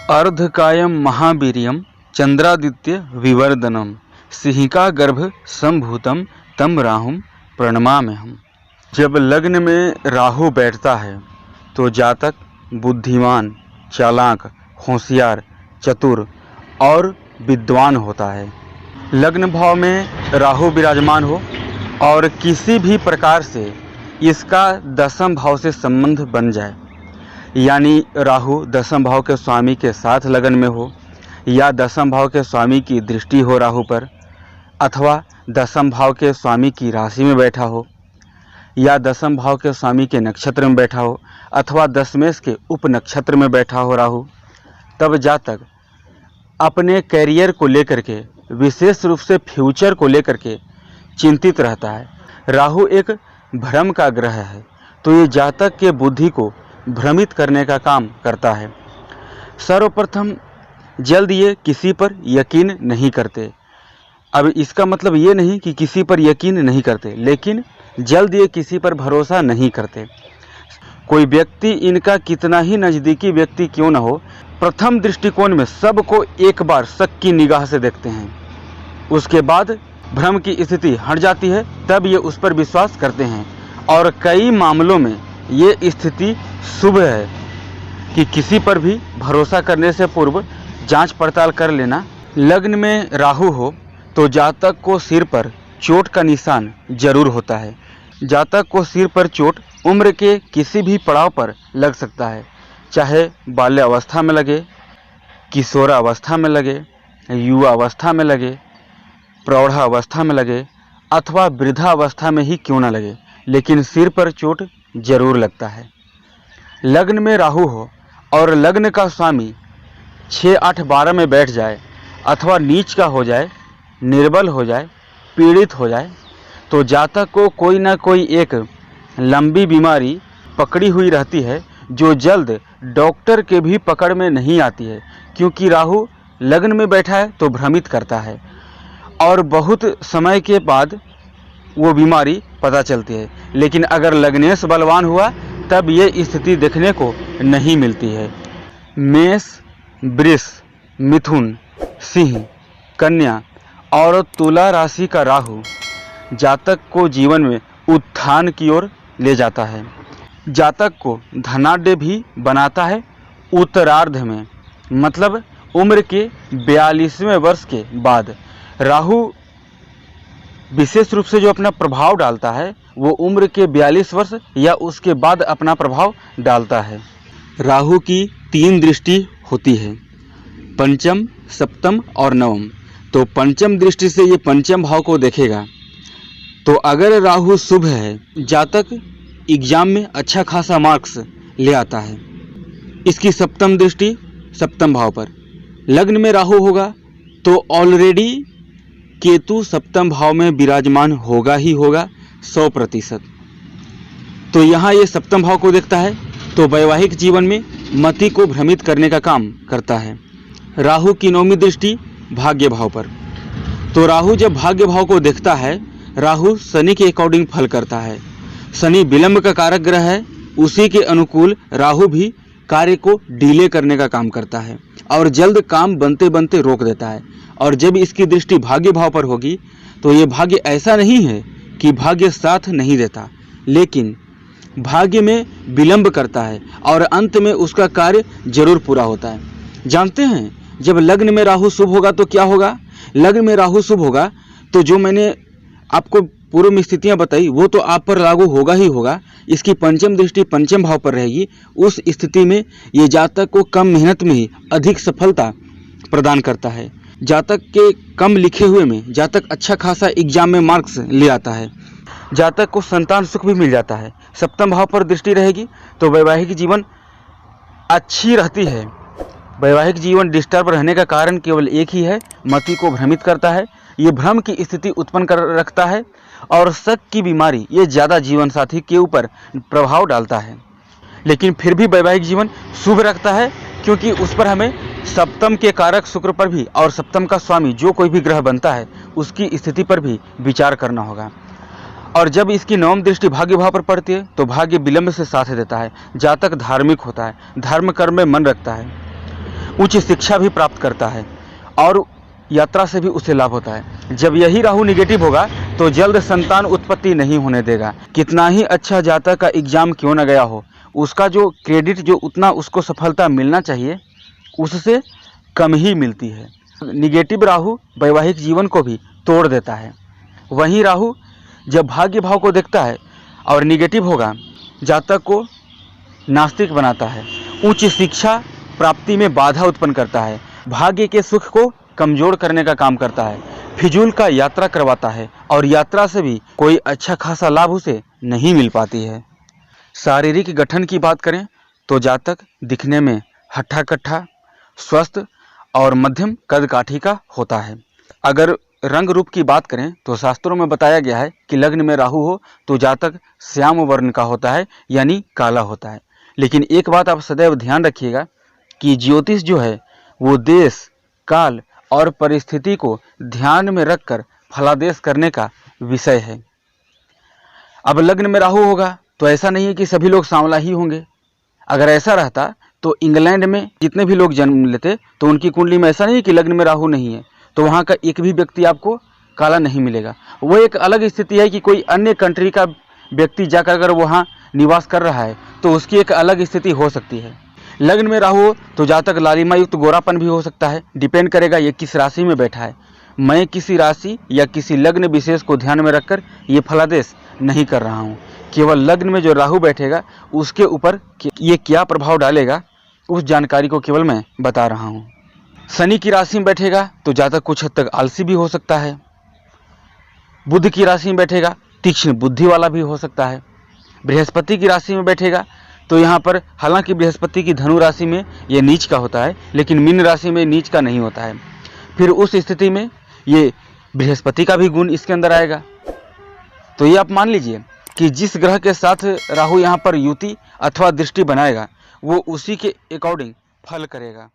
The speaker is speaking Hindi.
अर्धकायम महावीर्यम चंद्रादित्य विवर्धनम सिंहिका गर्भ संभूतम तम राहुम प्रणमाम्यहम्। जब लग्न में राहु बैठता है तो जातक बुद्धिमान, चालाक, होशियार, चतुर और विद्वान होता है। लग्न भाव में राहु विराजमान हो और किसी भी प्रकार से इसका दसम भाव से संबंध बन जाए, यानी राहु दसम भाव के स्वामी के साथ लगन में हो, या दसम भाव के स्वामी की दृष्टि हो राहु पर, अथवा दसम भाव के स्वामी की राशि में बैठा हो, या दसम भाव के स्वामी के नक्षत्र में बैठा हो, अथवा दशमेश के उप नक्षत्र में बैठा हो राहु, तब जातक अपने कैरियर को लेकर के, विशेष रूप से फ्यूचर को लेकर के चिंतित रहता है। राहु एक भ्रम का ग्रह है, तो ये जातक के बुद्धि को भ्रमित करने का काम करता है। सर्वप्रथम जल्द ये किसी पर यकीन नहीं करते। अब इसका मतलब ये नहीं कि किसी पर यकीन नहीं करते, लेकिन जल्द ये किसी पर भरोसा नहीं करते। कोई व्यक्ति इनका कितना ही नज़दीकी व्यक्ति क्यों न हो, प्रथम दृष्टिकोण में सबको एक बार शक की निगाह से देखते हैं। उसके बाद भ्रम की स्थिति हट जाती है, तब ये उस पर विश्वास करते हैं। और कई मामलों में ये स्थिति शुभ है कि किसी पर भी भरोसा करने से पूर्व जांच पड़ताल कर लेना। लग्न में राहु हो तो जातक को सिर पर चोट का निशान जरूर होता है। जातक को सिर पर चोट उम्र के किसी भी पड़ाव पर लग सकता है, चाहे बाल्यावस्था में लगे, किशोरावस्था में लगे, युवावस्था में लगे, प्रौढ़ावस्था में लगे, अथवा वृद्धावस्था में ही क्यों न लगे, लेकिन सिर पर चोट जरूर लगता है। लग्न में राहु हो और लग्न का स्वामी 6, 8, 12 में बैठ जाए, अथवा नीच का हो जाए, निर्बल हो जाए, पीड़ित हो जाए, तो जातक को कोई ना कोई एक लंबी बीमारी पकड़ी हुई रहती है, जो जल्द डॉक्टर के भी पकड़ में नहीं आती है, क्योंकि राहु लग्न में बैठा है तो भ्रमित करता है और बहुत समय के बाद वो बीमारी पता चलती है। लेकिन अगर लग्नेश बलवान हुआ तब ये स्थिति देखने को नहीं मिलती है। मेष, वृष, मिथुन, सिंह, कन्या और तुला राशि का राहु जातक को जीवन में उत्थान की ओर ले जाता है। जातक को धनाढ्य भी बनाता है उत्तरार्ध में, मतलब उम्र के 42वें वर्ष के बाद। राहु विशेष रूप से जो अपना प्रभाव डालता है वो उम्र के 42 वर्ष या उसके बाद अपना प्रभाव डालता है। राहु की 3 दृष्टि होती है, पंचम, सप्तम और नवम। तो पंचम दृष्टि से ये पंचम भाव को देखेगा। तो अगर राहु शुभ है, जातक एग्जाम में अच्छा खासा मार्क्स ले आता है। इसकी सप्तम दृष्टि सप्तम भाव पर। लग्न में राहु होगा तो ऑलरेडी केतु सप्तम भाव में विराजमान होगा ही होगा 100%। तो यहाँ ये सप्तम भाव को देखता है, तो वैवाहिक जीवन में मति को भ्रमित करने का काम करता है। राहु की 9वीं दृष्टि भाग्य भाव पर। तो राहु जब भाग्य भाव को देखता है, राहु शनि के अकॉर्डिंग फल करता है। शनि विलंब का कारक ग्रह है, उसी के अनुकूल राहु भी कार्य को डिले करने का काम करता है और जल्द काम बनते बनते रोक देता है। और जब इसकी दृष्टि भाग्य भाव पर होगी तो ये भाग्य ऐसा नहीं है कि भाग्य साथ नहीं देता, लेकिन भाग्य में विलंब करता है और अंत में उसका कार्य जरूर पूरा होता है। जानते हैं जब लग्न में राहु शुभ होगा तो क्या होगा? लग्न में राहु शुभ होगा तो जो मैंने आपको पूर्व में स्थितियां बताई वो तो आप पर लागू होगा ही होगा। इसकी पंचम दृष्टि पंचम भाव पर रहेगी। उस स्थिति में ये जातक को कम मेहनत में ही अधिक सफलता प्रदान करता है। जातक के कम लिखे हुए में जातक अच्छा खासा एग्जाम में मार्क्स ले आता है। जातक को संतान सुख भी मिल जाता है। सप्तम भाव पर दृष्टि रहेगी तो वैवाहिक जीवन अच्छी रहती है। वैवाहिक जीवन डिस्टर्ब रहने का कारण केवल एक ही है, मति को भ्रमित करता है। ये भ्रम की स्थिति उत्पन्न कर रखता है और शक की बीमारी ये ज़्यादा जीवन साथी के ऊपर प्रभाव डालता है। लेकिन फिर भी वैवाहिक जीवन शुभ रखता है, क्योंकि उस पर हमें सप्तम के कारक शुक्र पर भी और सप्तम का स्वामी जो कोई भी ग्रह बनता है उसकी स्थिति पर भी विचार करना होगा। और जब इसकी 9वीं दृष्टि भाग्य भाव पर पड़ती है तो भाग्य विलंब से साथ देता है। जातक धार्मिक होता है, धर्म कर्म में मन रखता है। उच्च शिक्षा भी प्राप्त करता है और यात्रा से भी उसे लाभ होता है। जब यही राहु निगेटिव होगा तो जल्द संतान उत्पत्ति नहीं होने देगा। कितना ही अच्छा जातक का एग्जाम क्यों न गया हो, उसका जो क्रेडिट, जो उतना उसको सफलता मिलना चाहिए, उससे कम ही मिलती है। निगेटिव राहु वैवाहिक जीवन को भी तोड़ देता है। वहीं राहु जब भाग्य भाव को देखता है और निगेटिव होगा, जातक को नास्तिक बनाता है, उच्च शिक्षा प्राप्ति में बाधा उत्पन्न करता है, भाग्य के सुख को कमजोर करने का काम करता है, फिजूल का यात्रा करवाता है और यात्रा से भी कोई अच्छा खासा लाभ उसे नहीं मिल पाती है। शारीरिक गठन की बात करें तो जातक दिखने में हट्ठा कट्ठा, स्वस्थ और मध्यम कद काठी का होता है। अगर रंग रूप की बात करें तो शास्त्रों में बताया गया है कि लग्न में राहु हो तो जातक श्याम वर्ण का होता है, यानी काला होता है। लेकिन एक बात आप सदैव ध्यान रखिएगा कि ज्योतिष जो है वो देश, काल और परिस्थिति को ध्यान में रखकर फलादेश करने का विषय है। अब लग्न में राहु होगा तो ऐसा नहीं है कि सभी लोग सांवला ही होंगे। अगर ऐसा रहता तो इंग्लैंड में जितने भी लोग जन्म लेते तो उनकी कुंडली में ऐसा नहीं है कि लग्न में राहु नहीं है तो वहाँ का एक भी व्यक्ति आपको काला नहीं मिलेगा। वो एक अलग स्थिति है कि कोई अन्य कंट्री का व्यक्ति जाकर अगर वहाँ निवास कर रहा है तो उसकी एक अलग स्थिति हो सकती है। लग्न में राहु हो तो जातक लालिमा युक्त गोरापन भी हो सकता है। डिपेंड करेगा ये किस राशि में बैठा है। मैं किसी राशि या किसी लग्न विशेष को ध्यान में रखकर ये फलादेश नहीं कर रहा हूँ। केवल लग्न में जो राहु बैठेगा उसके ऊपर ये क्या प्रभाव डालेगा उस जानकारी को केवल मैं बता रहा हूँ। शनि की राशि में बैठेगा तो जातक कुछ हद तक आलसी भी हो सकता है। बुध की राशि में बैठेगा तीक्ष्ण बुद्धि वाला भी हो सकता है। बृहस्पति की राशि में बैठेगा तो यहाँ पर हालांकि बृहस्पति की धनु राशि में ये नीच का होता है लेकिन मीन राशि में नीच का नहीं होता है। फिर उस स्थिति में ये बृहस्पति का भी गुण इसके अंदर आएगा। तो ये आप मान लीजिए कि जिस ग्रह के साथ राहु यहाँ पर युति अथवा दृष्टि बनाएगा वो उसी के अकॉर्डिंग फल करेगा।